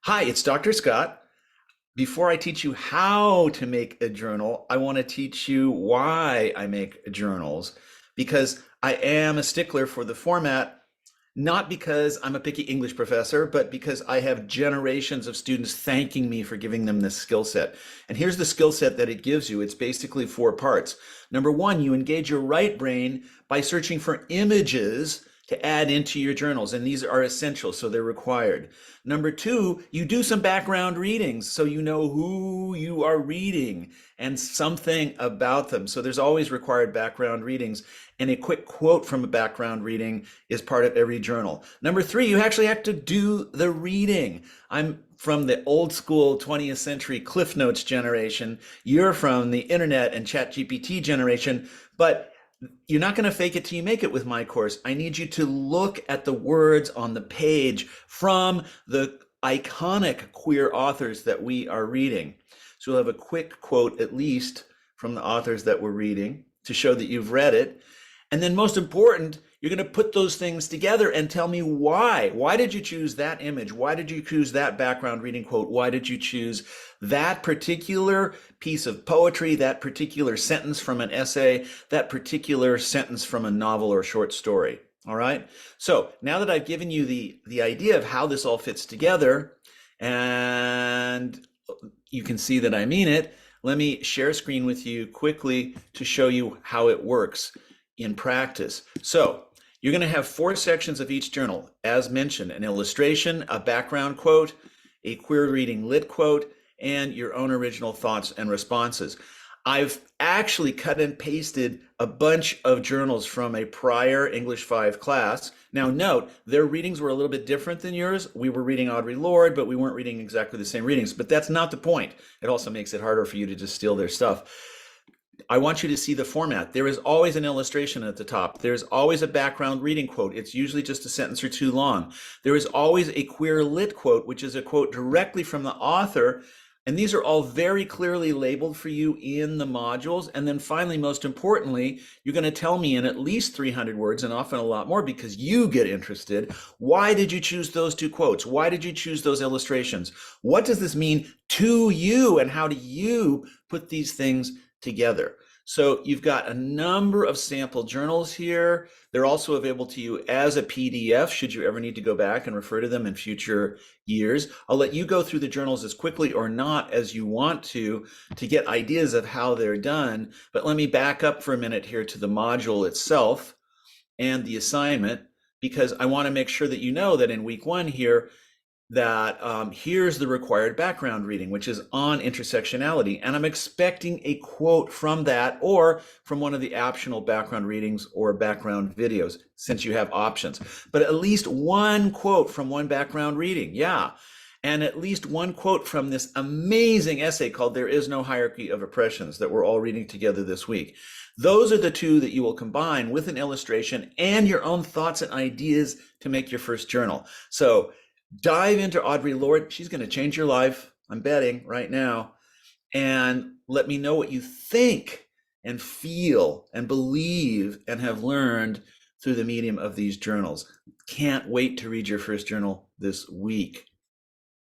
Hi, it's Dr. Scott. Before I teach you how to make a journal, I want to teach you why I make journals because I am a stickler for the format, not because I'm a picky English professor, but because I have generations of students thanking me for giving them this skill set. And here's the skill set that it gives you. It's basically four parts. Number one, you engage your right brain by searching for images to add into your journals, and these are essential, so they're required. Number two, you do some background readings so you know who you are reading and something about them. So there's always required background readings, and a quick quote from a background reading is part of every journal. Number three, you actually have to do the reading. I'm from the old school 20th century Cliff Notes generation. You're from the internet and ChatGPT generation, but you're not going to fake it till you make it with my course. I need you to look at the words on the page from the iconic queer authors that we are reading. So we'll have a quick quote, at least, from the authors that we're reading to show that you've read it. And then most important, you're going to put those things together and tell me why. Why did you choose that image? Why did you choose that background reading quote? Why did you choose that particular piece of poetry, that particular sentence from an essay, that particular sentence from a novel or short story? All right. So now that I've given you the idea of how this all fits together, and you can see that I mean it, let me share screen with you quickly to show you how it works in practice. So you're going to have four sections of each journal, as mentioned: an illustration, a background quote, a queer reading lit quote, and your own original thoughts and responses. I've actually cut and pasted a bunch of journals from a prior English 5 class. Now note, their readings were a little bit different than yours. We were reading Audre Lorde, but we weren't reading exactly the same readings. But that's not the point. It also makes it harder for you to just steal their stuff. I want you to see the format. There is always an illustration at the top. There's always a background reading quote. It's usually just a sentence or two long. There is always a queer lit quote, which is a quote directly from the author. And these are all very clearly labeled for you in the modules. And then finally, most importantly, you're going to tell me in at least 300 words and often a lot more because you get interested. Why did you choose those two quotes? Why did you choose those illustrations? What does this mean to you? And how do you put these things together? So you've got a number of sample journals here. They're also available to you as a PDF should you ever need to go back and refer to them in future years. I'll let you go through the journals as quickly or not as you want to get ideas of how they're done. But let me back up for a minute here to the module itself and the assignment, because I want to make sure that you know that in week one here, that here's the required background reading, which is on intersectionality. And I'm expecting a quote from that or from one of the optional background readings or background videos, since you have options. But at least one quote from one background reading, yeah. And at least one quote from this amazing essay called There Is No Hierarchy of Oppressions that we're all reading together this week. Those are the two that you will combine with an illustration and your own thoughts and ideas to make your first journal. So dive into Audre Lorde. She's going to change your life. I'm betting right now. And let me know what you think and feel and believe and have learned through the medium of these journals. Can't wait to read your first journal this week.